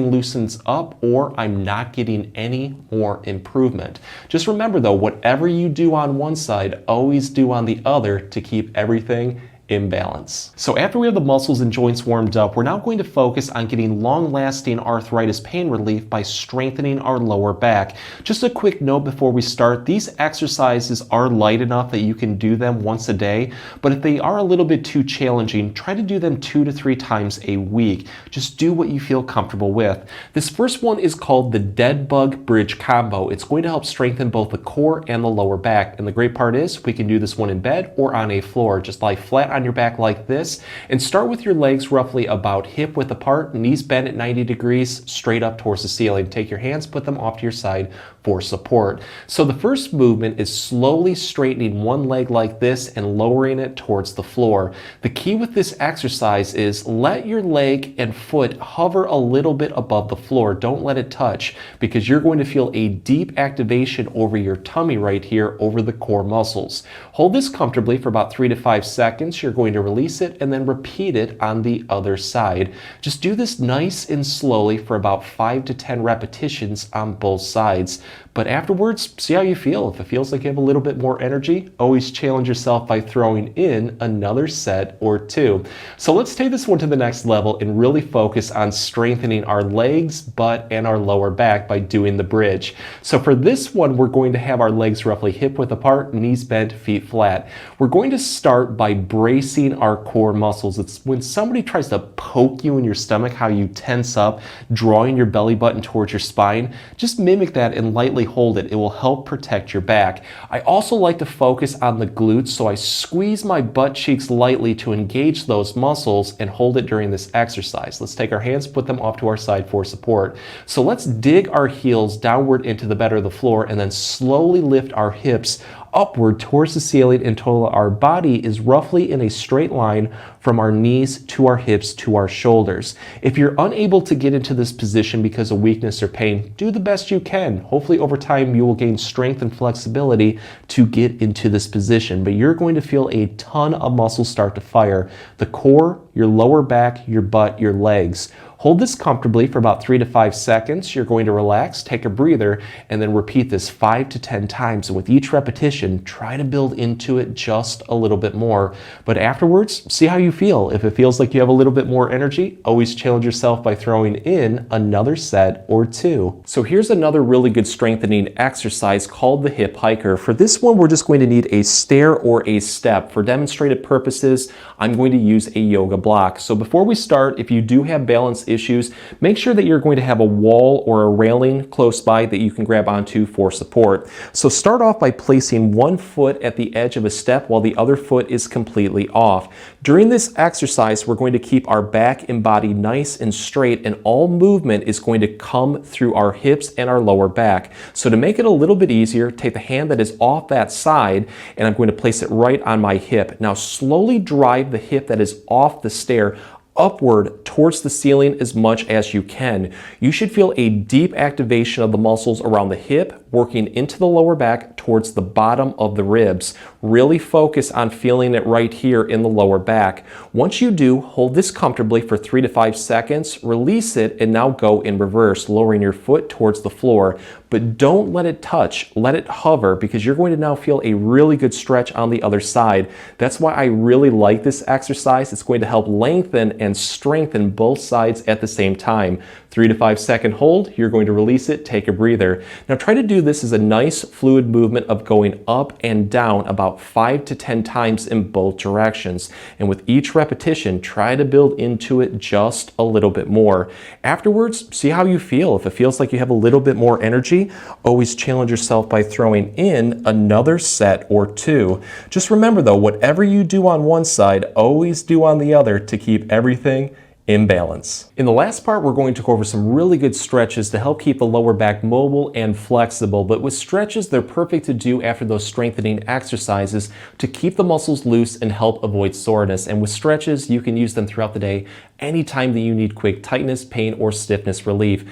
loosens up or I'm not getting any more improvement. Just remember though, whatever you do on one side, always do on the other to keep everything in balance. So after we have the muscles and joints warmed up, we're now going to focus on getting long-lasting arthritis pain relief by strengthening our lower back. Just a quick note before we start, these exercises are light enough that you can do them once a day, but if they are a little bit too challenging, try to do them 2 to 3 times a week. Just do what you feel comfortable with. This first one is called the dead bug bridge combo. It's going to help strengthen both the core and the lower back. And the great part is we can do this one in bed or on a floor. Just lie flat on your back like this and start with your legs roughly about hip width apart, knees bent at 90 degrees, straight up towards the ceiling. Take your hands, put them off to your side for support. So the first movement is slowly straightening one leg like this and lowering it towards the floor. The key with this exercise is let your leg and foot hover a little bit above the floor. Don't let it touch because you're going to feel a deep activation over your tummy right here over the core muscles. Hold this comfortably for about 3 to 5 seconds. You're going to release it and then repeat it on the other side. Just do this nice and slowly for about 5 to 10 repetitions on both sides. But afterwards, see how you feel. If it feels like you have a little bit more energy, always challenge yourself by throwing in another set or 2. So let's take this one to the next level and really focus on strengthening our legs, butt, and our lower back by doing the bridge. So for this one, we're going to have our legs roughly hip width apart, knees bent, feet flat. We're going to start by bracing our core muscles. It's when somebody tries to poke you in your stomach, how you tense up, drawing your belly button towards your spine. Just mimic that and lightly hold it. It will help protect your back. I also like to focus on the glutes, so I squeeze my butt cheeks lightly to engage those muscles and hold it during this exercise. Let's take our hands, put them off to our side for support. So let's dig our heels downward into the bed or the floor and then slowly lift our hips upward towards the ceiling until our body is roughly in a straight line from our knees to our hips to our shoulders. If you're unable to get into this position because of weakness or pain, do the best you can. Hopefully over time you will gain strength and flexibility to get into this position, but you're going to feel a ton of muscles start to fire. The core, your lower back, your butt, your legs. Hold this comfortably for about 3 to 5 seconds. You're going to relax, take a breather, and then repeat this 5 to 10 times. And with each repetition, try to build into it just a little bit more. But afterwards, see how you feel. If it feels like you have a little bit more energy, always challenge yourself by throwing in another set or 2. So here's another really good strengthening exercise called the hip hiker. For this one, we're just going to need a stair or a step. For demonstrative purposes, I'm going to use a yoga block. So before we start, if you do have balance issues, make sure that you're going to have a wall or a railing close by that you can grab onto for support. So start off by placing one foot at the edge of a step while the other foot is completely off. During this exercise, we're going to keep our back and body nice and straight, and all movement is going to come through our hips and our lower back. So to make it a little bit easier, take the hand that is off that side and I'm going to place it right on my hip. Now slowly drive the hip that is off the stair upward towards the ceiling as much as you can. You should feel a deep activation of the muscles around the hip, working into the lower back towards the bottom of the ribs. Really focus on feeling it right here in the lower back. Once you do, hold this comfortably for 3 to 5 seconds, release it, and now go in reverse, lowering your foot towards the floor. But don't let it touch, let it hover, because you're going to now feel a really good stretch on the other side. That's why I really like this exercise. It's going to help lengthen and strengthen both sides at the same time. 3 to 5 second hold, you're going to release it, take a breather. Now try to do this as a nice fluid movement of going up and down about 5 to 10 times in both directions. And with each repetition, try to build into it just a little bit more. Afterwards, see how you feel. If it feels like you have a little bit more energy, always challenge yourself by throwing in another set or 2. Just remember though, whatever you do on one side, always do on the other to keep everything in balance. In the last part, we're going to go over some really good stretches to help keep the lower back mobile and flexible. But with stretches, they're perfect to do after those strengthening exercises to keep the muscles loose and help avoid soreness. And with stretches, you can use them throughout the day anytime that you need quick tightness, pain, or stiffness relief.